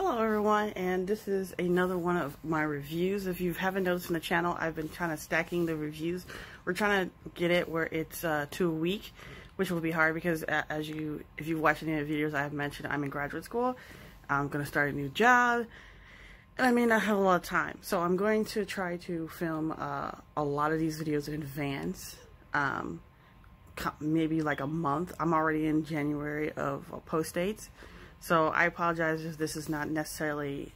Hello everyone, and this is another one of my reviews. If you haven't noticed on the channel, I've been kind of stacking the reviews. We're trying to get it where it's 2 a week, which will be hard because if you've watched any of the videos I have mentioned, I'm in graduate school. I'm going to start a new job, and I may not have a lot of time. So I'm going to try to film a lot of these videos in advance, maybe like a month. I'm already in January of post dates. So I apologize if this is not necessarily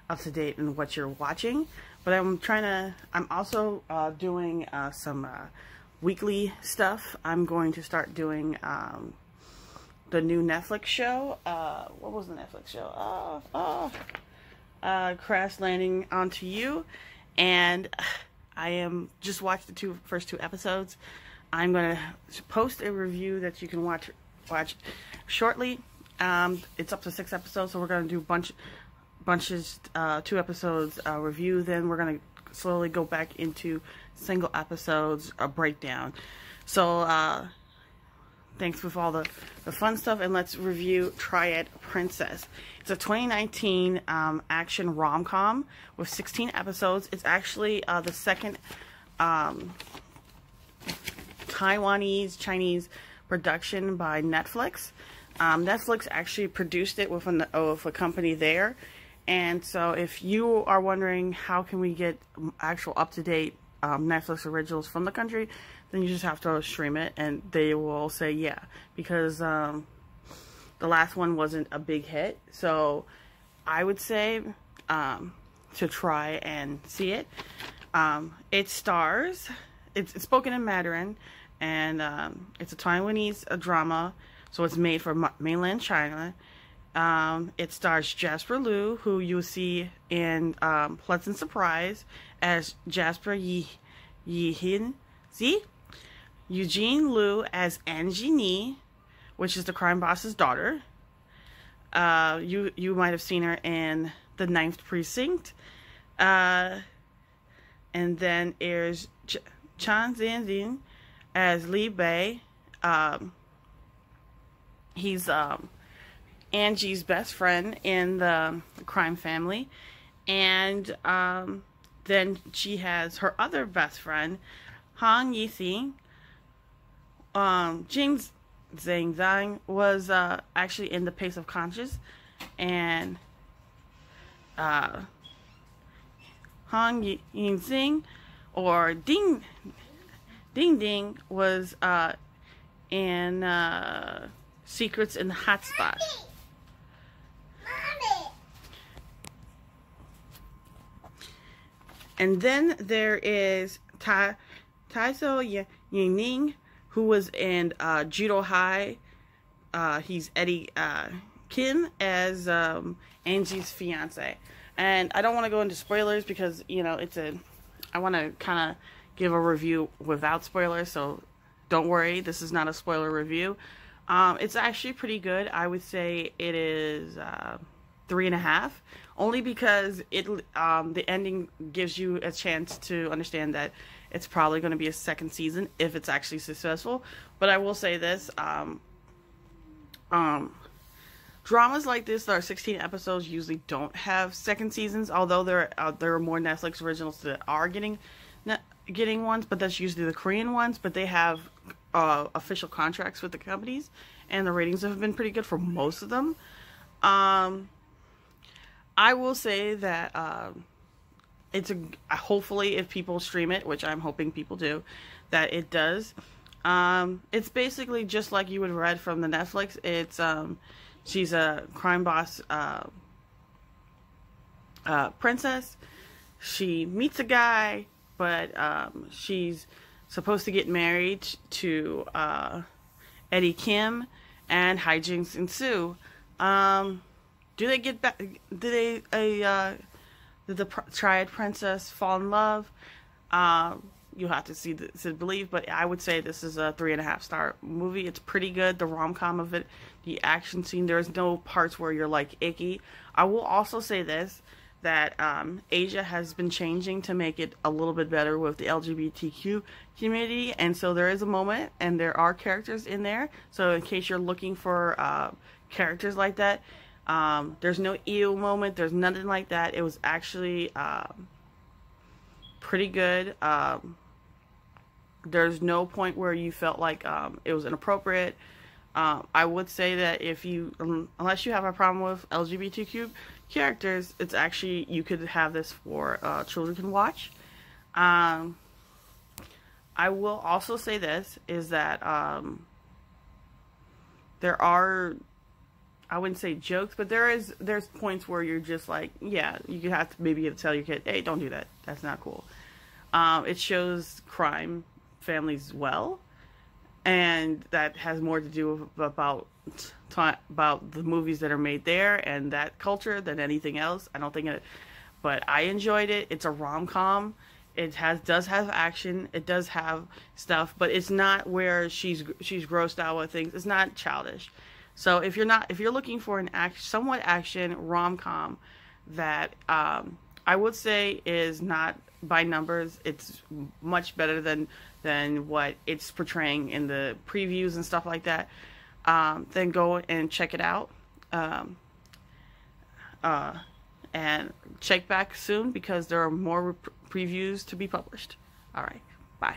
up to date in what you're watching, but I'm also doing some weekly stuff. I'm going to start doing the new Netflix show. What was the Netflix show? Crash Landing Onto You. And I am just watched the first two episodes. I'm going to post a review that you can watch shortly. It's up to 6 episodes, so we're going to do bunches, 2 episodes review, then we're going to slowly go back into single episodes, a breakdown. So, thanks with all the fun stuff, and let's review Triad Princess. It's a 2019 action rom-com with 16 episodes. It's actually the second Taiwanese Chinese production by Netflix. Netflix actually produced it with a company there, and so if you are wondering how can we get actual up-to-date Netflix originals from the country, then you just have to stream it, and they will say yeah, because the last one wasn't a big hit. So I would say to try and see it. It stars, it's spoken in Mandarin, and it's a Taiwanese drama. So it's made for mainland China. It stars Jasper Liu, who you'll see in Pleasant Surprise as Jasper Yihin Zi. Eugene Liu as Angie Ni, which is the crime boss's daughter. You might have seen her in The Ninth Precinct. And then there's Chan Xianxin as Li Bei. He's Angie's best friend in the crime family. And then she has her other best friend, Han Yixing. Jing Zhang was actually in The Pace of Conscience. And Han Yixing, or Ding Ding, was in Secrets in the Hotspot. And then there is Taiso Yingning, who was in Judo High. He's Eddie Kim as Angie's fiance. And I don't want to go into spoilers because, you know, I want to kind of give a review without spoilers, so don't worry, this is not a spoiler review. It's actually pretty good. I would say it is 3.5, only because the ending gives you a chance to understand that it's probably going to be a second season if it's actually successful. But I will say this: dramas like this that are 16 episodes usually don't have second seasons, although there are more Netflix originals that are getting ones, but that's usually the Korean ones. But they have official contracts with the companies, and the ratings have been pretty good for most of them. I will say that hopefully if people stream it, which I'm hoping people do, that it does. It's basically just like you would have read from the Netflix. It's she's a crime boss princess. She meets a guy, but she's supposed to get married to Eddie Kim, and hijinks ensue. Do they get back? Did the Triad Princess fall in love? You'll have to see to believe, but I would say this is a 3.5-star movie. It's pretty good. The rom-com of it, the action scene, there's no parts where you're like icky. I will also say this, that Asia has been changing to make it a little bit better with the LGBTQ community, and so there is a moment and there are characters in there, so in case you're looking for characters like that, There's no ew moment. There's nothing like that. It was actually pretty good. There's no point where you felt like it was inappropriate. I would say that if you, unless you have a problem with LGBTQ characters, it's actually, you could have this for children can watch. I will also say this, is that there are, I wouldn't say jokes, but there's points where you're just like, yeah, you could have to maybe tell your kid, hey, don't do that. That's not cool. It shows crime families well, and that has more to do with, about the movies that are made there and that culture than anything else. I don't think it, but I enjoyed it. It's a rom-com. It does have action. It does have stuff, but it's not where she's grossed out with things. It's not childish. So if you're looking for an somewhat action rom-com that I would say is not by numbers, it's much better than what it's portraying in the previews and stuff like that, then go and check it out. And check back soon because there are more previews to be published. All right, bye.